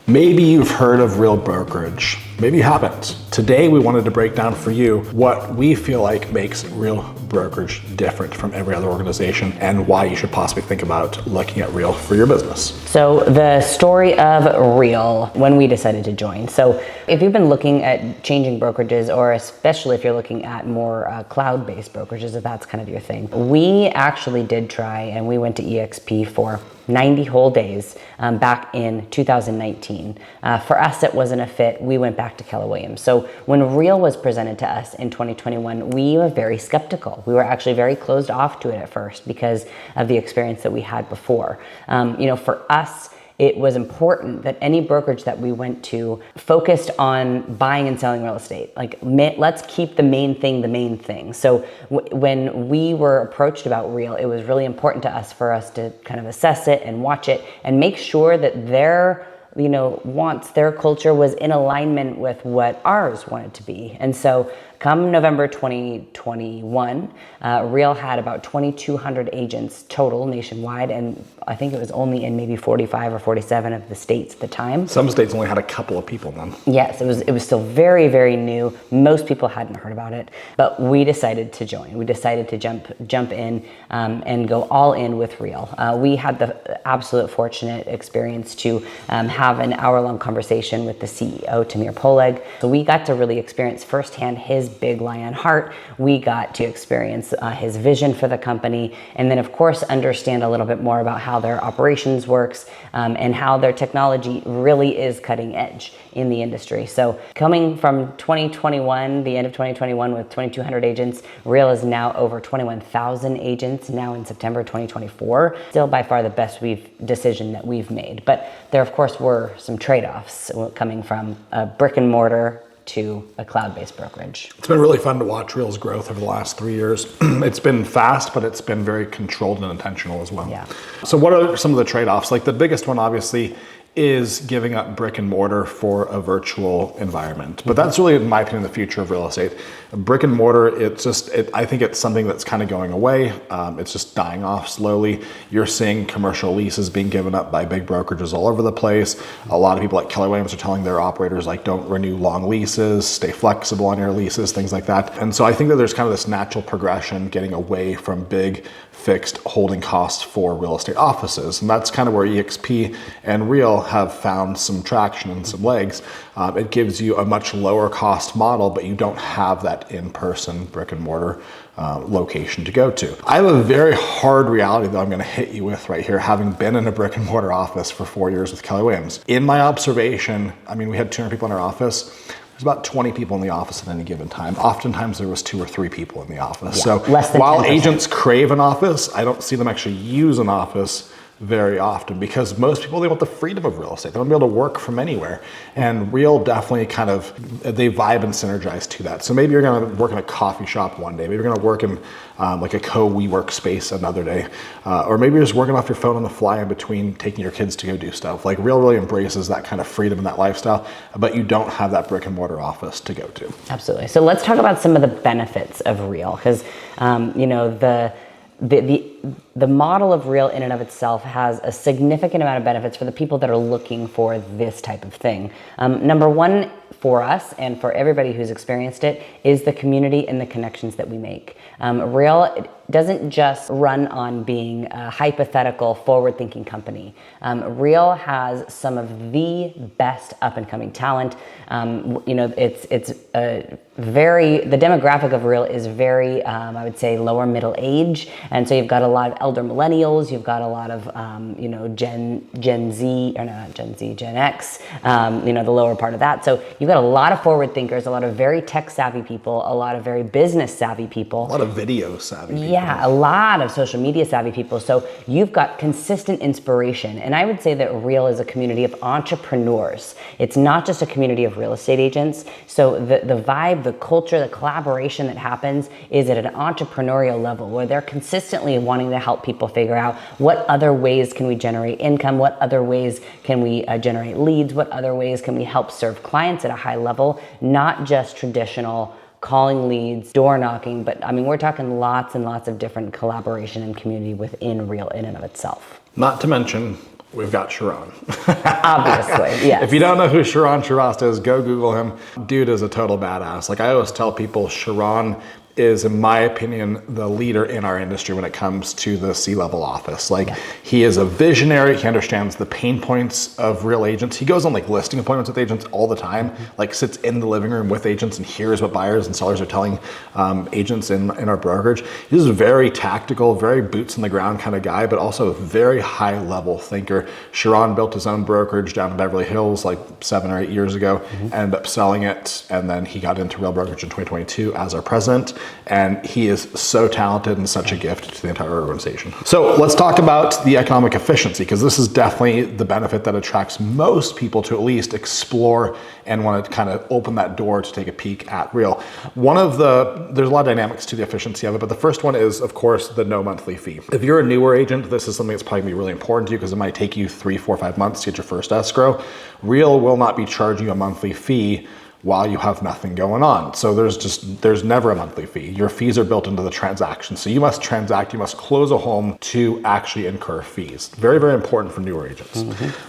Maybe you've heard of Real Brokerage. Maybe you haven't. Today we wanted to break down for you what we feel like makes Real Brokerage different from every other organization and why you should possibly think about looking at Real for your business. So the story of Real, when we decided to join. So if you've been looking at changing brokerages, or especially if you're looking at more cloud-based brokerages, if that's kind of your thing, we actually did try, and we went to EXP for 90 whole days back in 2019. For us, it wasn't a fit. We went back to Keller Williams. So when Real was presented to us in 2021, we were very skeptical. We were actually very closed off to it at first because of the experience that we had before. For us, it was important that any brokerage that we went to focused on buying and selling real estate. Let's keep the main thing. So when we were approached about Real, it was really important to us for us to kind of assess it and watch it and make sure that their wants, their culture was in alignment with what ours wanted to be. And so come November 2021, Real had about 2,200 agents total nationwide, and I think it was only in maybe 45 or 47 of the states at the time. Some states only had a couple of people then. Yes, it was still very, very new. Most people hadn't heard about it, but we decided to join. We decided to jump in and go all in with Real. We had the absolute fortunate experience to have an hour-long conversation with the CEO, Tamir Poleg. So we got to really experience firsthand his big lion heart. We got to experience his vision for the company, and then of course understand a little bit more about how their operations works and how their technology really is cutting edge in the industry. So coming from 2021, the end of 2021 with 2,200 agents, Real is now over 21,000 agents now in September 2024. Still by far the best decision that we've made. But there of course were some trade-offs coming from a brick and mortar to a cloud-based brokerage. It's been really fun to watch Real's growth over the last 3 years. It's been fast, but it's been very controlled and intentional as well. Yeah. So what are some of the trade-offs? The biggest one obviously is giving up brick and mortar for a virtual environment. But that's really, in my opinion, the future of real estate. Brick and mortar, I think it's something that's kind of going away. It's just dying off slowly. You're seeing commercial leases being given up by big brokerages all over the place. A lot of people like Keller Williams are telling their operators, don't renew long leases, stay flexible on your leases, things like that. And so I think that there's kind of this natural progression getting away from big fixed holding costs for real estate offices. And that's kind of where EXP and Real have found some traction and some legs. It gives you a much lower cost model, but you don't have that in-person brick and mortar location to go to. I have a very hard reality that I'm going to hit you with right here, having been in a brick and mortar office for 4 years with Keller Williams. In my observation, we had 200 people in our office. There's about 20 people in the office at any given time. Oftentimes there was 2 or 3 people in the office. Yeah, so while agents crave an office, I don't see them actually use an office very often, because most people, they want the freedom of real estate. They want to be able to work from anywhere. And Real definitely they vibe and synergize to that. So maybe you're going to work in a coffee shop one day. Maybe you're going to work in a co-WeWork space another day. Or maybe you're just working off your phone on the fly in between taking your kids to go do stuff. Real really embraces that kind of freedom and that lifestyle, but you don't have that brick and mortar office to go to. Absolutely. So let's talk about some of the benefits of Real, because the model of Real in and of itself has a significant amount of benefits for the people that are looking for this type of thing. Number one, for us and for everybody who's experienced it, is the community and the connections that we make. Real doesn't just run on being a hypothetical, forward-thinking company. Real has some of the best up-and-coming talent. The demographic of Real is very, I would say, lower middle age, and so you've got a lot of elder millennials. You've got a lot of, Gen Z, or not Gen Z, Gen X. The lower part of that. So you've got a lot of forward thinkers, a lot of very tech-savvy people, a lot of very business-savvy people. A lot of video-savvy people. Yeah, a lot of social media-savvy people. So you've got consistent inspiration. And I would say that Real is a community of entrepreneurs. It's not just a community of real estate agents. So the vibe, the culture, the collaboration that happens is at an entrepreneurial level, where they're consistently wanting to help people figure out what other ways can we generate income, what other ways can we generate leads, what other ways can we help serve clients at a high level, not just traditional calling leads, door knocking, but we're talking lots and lots of different collaboration and community within Real in and of itself. Not to mention We've got Sharon. Obviously, yes. If you don't know who Sharon Shrivastava is, go Google him. Dude is a total badass. Like I always tell people, Sharon is, in my opinion, the leader in our industry when it comes to the C-level office. Like he is a visionary. He understands the pain points of real agents. He goes on like listing appointments with agents all the time, like sits in the living room with agents and hears what buyers and sellers are telling agents in our brokerage. He's a very tactical, very boots on the ground kind of guy, but also a very high level thinker. Sharon built his own brokerage down in Beverly Hills like 7 or 8 years ago, ended up selling it. And then he got into Real Brokerage in 2022 as our president. And he is so talented and such a gift to the entire organization. So let's talk about the economic efficiency, because this is definitely the benefit that attracts most people to at least explore and want to kind of open that door to take a peek at Real. There's a lot of dynamics to the efficiency of it, but the first one is, of course, the no monthly fee. If you're a newer agent, this is something that's probably going to be really important to you because it might take you 3, 4, 5 months to get your first escrow. Real will not be charging you a monthly fee while you have nothing going on. So there's never a monthly fee. Your fees are built into the transaction. So you must transact, you must close a home to actually incur fees. Very, very important for newer agents.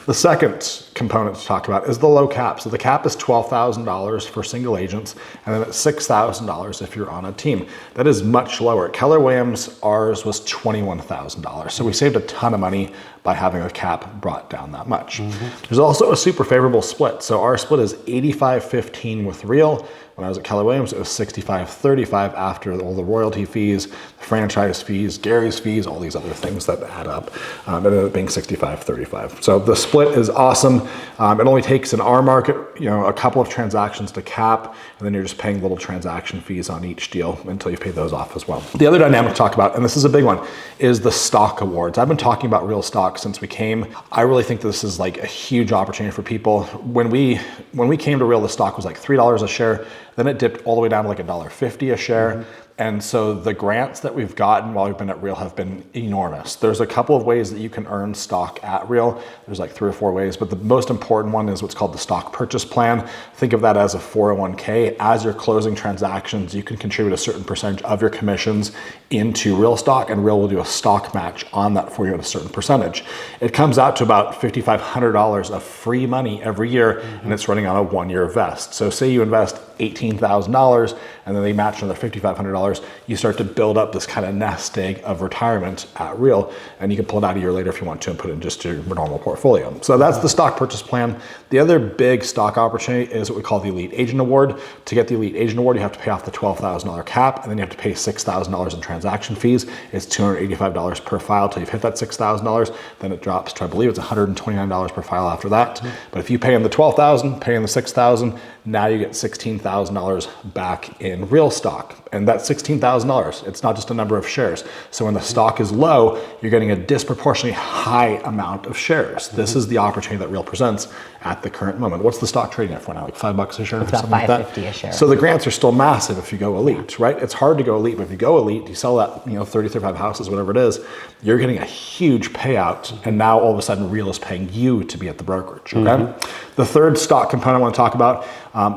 The second component to talk about is the low cap. So the cap is $12,000 for single agents, and then it's $6,000 if you're on a team. That is much lower. At Keller Williams, ours was $21,000. So we saved a ton of money by having a cap brought down that much. There's also a super favorable split. So our split is 85-15 with Real. When I was at Keller Williams, it was 65-35 after all the royalty fees, the franchise fees, Gary's fees, all these other things that add up. It ended up being 65-35. So the split is awesome. It only takes in our market, a couple of transactions to cap, and then you're just paying little transaction fees on each deal until you pay those off as well. The other dynamic to talk about, and this is a big one, is the stock awards. I've been talking about Real stock since we came. I really think this is like a huge opportunity for people. When we came to Real, the stock was like $3 a share. Then it dipped all the way down to like $1.50 a share. And so the grants that we've gotten while we've been at Real have been enormous. There's a couple of ways that you can earn stock at Real. There's like 3 or 4 ways, but the most important one is what's called the stock purchase plan. Think of that as a 401k. As you're closing transactions, you can contribute a certain percentage of your commissions into Real stock, and Real will do a stock match on that for you at a certain percentage. It comes out to about $5,500 of free money every year, and it's running on a 1-year vest. So say you invest $18,000 and then they match another $5,500, you start to build up this kind of nest egg of retirement at Real, and you can pull it out a year later if you want to and put it in just your normal portfolio. So that's the stock purchase plan. The other big stock opportunity is what we call the Elite Agent Award. To get the Elite Agent Award, you have to pay off the $12,000 cap, and then you have to pay $6,000 in transaction fees. It's $285 per file till you've hit that $6,000. Then it drops to, I believe it's $129 per file after that. But if you pay in the $12,000, pay in the $6,000, now you get $16,000 back in Real stock. And that's $16,000. It's not just a number of shares. So when the stock is low, you're getting a disproportionately high amount of shares. This is the opportunity that Real presents at the current moment. What's the stock trading at for now? Like $5 a share? It's about $5.50 a share. So the grants are still massive if you go Elite, right? It's hard to go Elite, but if you go Elite, you sell that 30, 35 houses, whatever it is, you're getting a huge payout. And now all of a sudden Real is paying you to be at the brokerage, okay? The third stock component I want to talk about,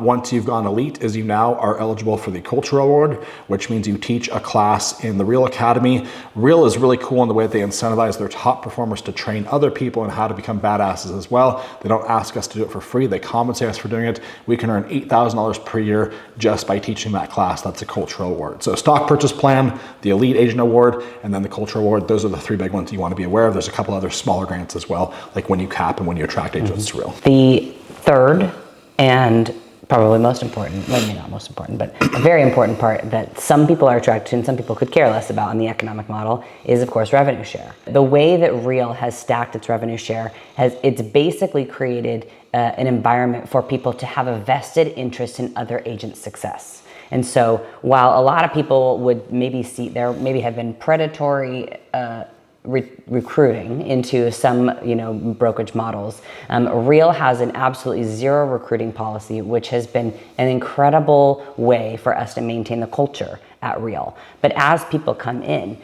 once you've gone Elite, is you now are eligible for the Cultural Award, which means you teach a class in the Real Academy. Real is really cool in the way that they incentivize their top performers to train other people in how to become badasses as well. They don't ask us to do it for free. They compensate us for doing it. We can earn $8,000 per year just by teaching that class. That's a Cultural Award. So stock purchase plan, the Elite Agent Award, and then the Cultural Award. Those are the 3 big ones you want to be aware of. There's a couple other smaller grants as well, like when you cap and when you attract agents to Real. The third and probably most important, maybe not most important, but a very important part that some people are attracted to and some people could care less about in the economic model is, of course, revenue share. The way that Real has stacked its revenue share, it's basically created an environment for people to have a vested interest in other agents' success. And so while a lot of people would maybe have been predatory recruiting into some brokerage models, Real has an absolutely zero recruiting policy, which has been an incredible way for us to maintain the culture at Real. But as people come in,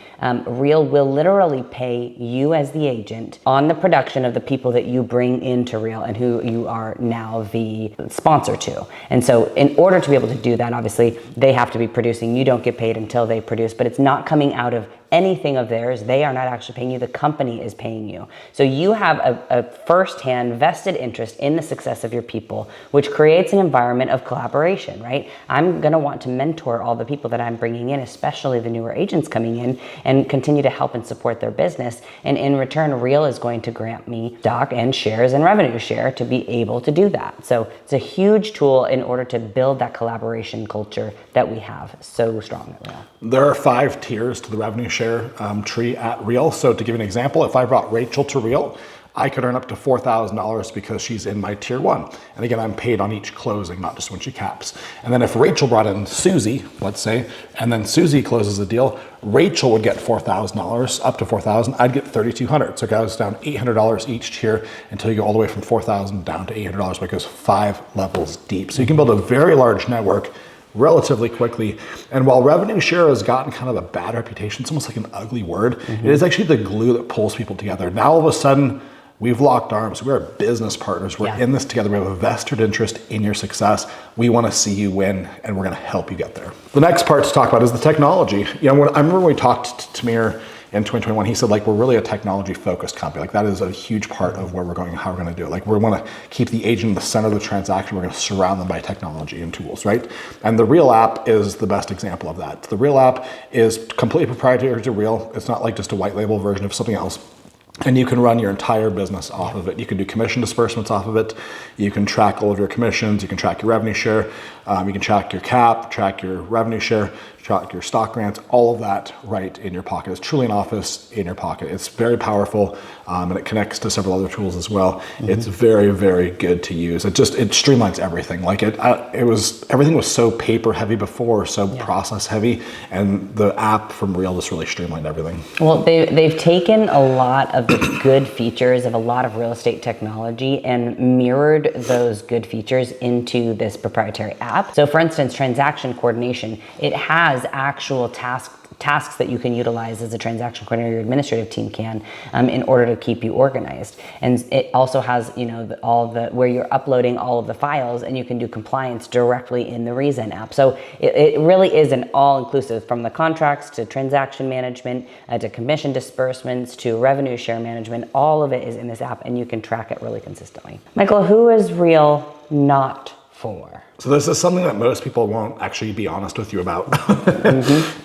Real will literally pay you as the agent on the production of the people that you bring into Real and who you are now the sponsor to. And so in order to be able to do that, obviously they have to be producing. You don't get paid until they produce, but it's not coming out of anything of theirs. They are not actually paying you. The company is paying you. So you have a first-hand vested interest in the success of your people, which creates an environment of collaboration, right? I'm going to want to mentor all the people that I'm bringing in, especially the newer agents coming in, and continue to help and support their business. And in return, Real is going to grant me stock and shares and revenue share to be able to do that. So it's a huge tool in order to build that collaboration culture that we have so strong at Real. There are 5 tiers to the revenue share tree at Real. So to give you an example, if I brought Rachel to Real, I could earn up to $4,000 because she's in my tier 1. And again, I'm paid on each closing, not just when she caps. And then if Rachel brought in Susie, let's say, and then Susie closes a deal, Rachel would get $4,000, up to $4,000. I'd get $3,200. So it goes down $800 each tier until you go all the way from $4,000 down to $800, but it goes 5 levels deep. So you can build a very large network relatively quickly. And while revenue share has gotten kind of a bad reputation, it's almost like an ugly word, it is actually the glue that pulls people together. Now all of a sudden, we've locked arms. We're business partners. We're in this together. We have a vested interest in your success. We want to see you win, and we're going to help you get there. The next part to talk about is the technology. You know, I remember when we talked to Tamir in 2021, he said, like, we're really a technology-focused company. Like, that is a huge part of where we're going and how we're going to do it. Like, we want to keep the agent in the center of the transaction. We're going to surround them by technology and tools, right? And the Real app is the best example of that. The Real app is completely proprietary to Real. It's not like just a white label version of something else. And you can run your entire business off of it. You can do commission disbursements off of it. You can track all of your commissions. You can track your revenue share. You can track your cap, track your revenue share, track your stock grants, all of that right in your pocket. It's truly an office in your pocket. It's very powerful, and it connects to several other tools as well. It's very, very good to use. It streamlines everything. Like everything was so paper heavy before, so process heavy, and the app from Real just really streamlined everything. Well, they've taken a lot of the good features of a lot of real estate technology and mirrored those good features into this proprietary app. So for instance, transaction coordination, it has actual tasks that you can utilize as a transaction coordinator, your administrative team can, in order to keep you organized. And it also has, you know, where you're uploading all of the files, and you can do compliance directly in the Rezen app. So it really is an all-inclusive, from the contracts to transaction management, to commission disbursements, to revenue share management. All of it is in this app, and you can track it really consistently. Michael, who is Real not for? So this is something that most people won't actually be honest with you about.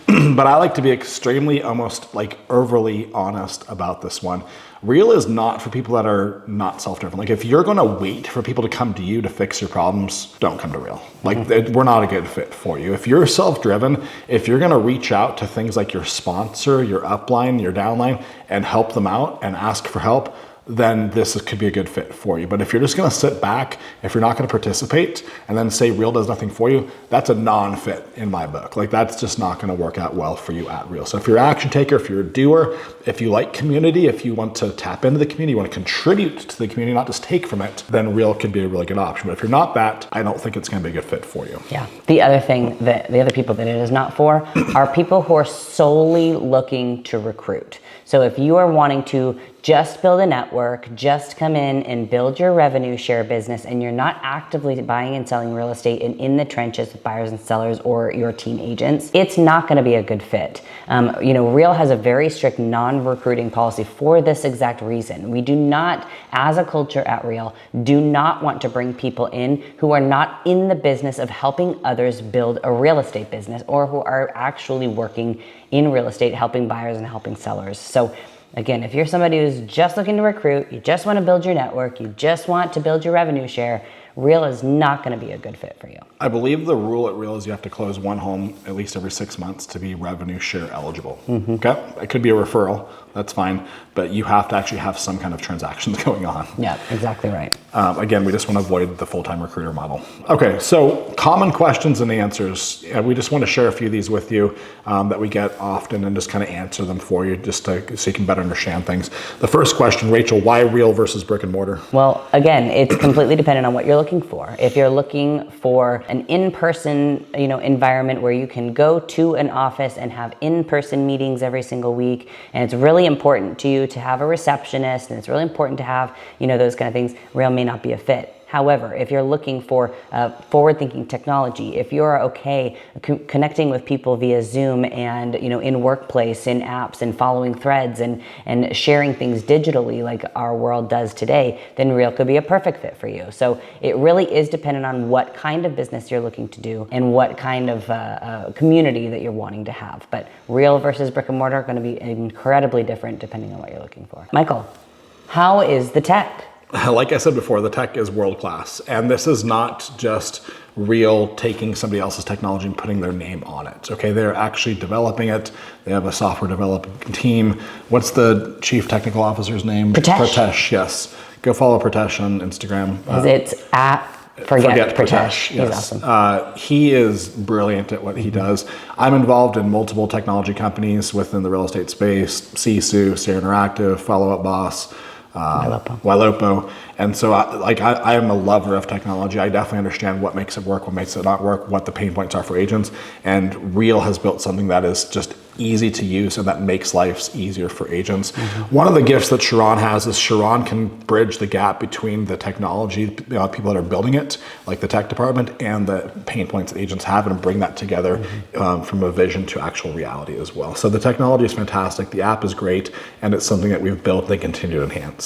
But I like to be extremely, almost like overly honest about this one. Real is not for people that are not self-driven. Like, if you're going to wait for people to come to you to fix your problems, don't come to Real. Like, we're not a good fit for you. If you're self-driven, if you're going to reach out to things like your sponsor, your upline, your downline, and help them out and ask for help, then this could be a good fit for you. But if you're just going to sit back, if you're not going to participate, and then say Real does nothing for you, that's a non-fit in my book. Like, that's just not going to work out well for you at Real. So if you're an action taker, if you're a doer, if you like community, if you want to tap into the community, you want to contribute to the community, not just take from it, then Real could be a really good option. But if you're not that, I don't think it's going to be a good fit for you. Yeah. The other thing that the other people that it is not for are people who are solely looking to recruit. So if you are wanting to just build a network, just come in and build your revenue share business, and you're not actively buying and selling real estate and in the trenches with buyers and sellers or your team agents, it's not going to be a good fit. Real has a very strict non-recruiting policy for this exact reason. We do not, as a culture at Real, do not want to bring people in who are not in the business of helping others build a real estate business, or who are actually working in real estate, helping buyers and helping sellers. So again, if you're somebody who's just looking to recruit, you just want to build your network, you just want to build your revenue share, Real is not going to be a good fit for you. I believe the rule at Real is you have to close one home at least every 6 months to be revenue share eligible. Okay? It could be a referral, that's fine, but you have to actually have some kind of transactions going on. Yeah, exactly right. Again, we just want to avoid the full-time recruiter model. Okay, so common questions and answers. We just want to share a few of these with you that we get often, and just kind of answer them for you, just so you can better understand things. The first question, Rachel, why Real versus brick and mortar? Well, again, it's completely dependent on what you're looking for. If you're looking for an in-person, environment where you can go to an office and have in-person meetings every single week, and it's really important to you to have a receptionist, and it's really important to have, those kind of things, Real may not be a fit. However, if you're looking for forward-thinking technology, if you're okay connecting with people via Zoom and in workplace, in apps, and following threads and sharing things digitally like our world does today, then Real could be a perfect fit for you. So it really is dependent on what kind of business you're looking to do and what kind of community that you're wanting to have. But Real versus brick and mortar are going to be incredibly different depending on what you're looking for. Michael, how is the tech? Like I said before, the tech is world-class, and this is not just Real taking somebody else's technology and putting their name on it. Okay, they're actually developing it. They have a software development team. What's the chief technical officer's name? Pritesh, yes. Go follow Pritesh on Instagram. It's at Forget Pritesh. Yes. He's awesome. He is brilliant at what he does. I'm involved in multiple technology companies within the real estate space: Sisu, Sierra Interactive, Follow Up Boss, Wailopo. And so I am a lover of technology. I definitely understand what makes it work, what makes it not work, what the pain points are for agents. And Real has built something that is just easy to use and that makes life easier for agents. One of the gifts that Sharon has is Sharon can bridge the gap between the technology, people that are building it, like the tech department, and the pain points that agents have, and bring that together from a vision to actual reality as well. So the technology is fantastic. The app is great, and it's something that we've built and continue to enhance.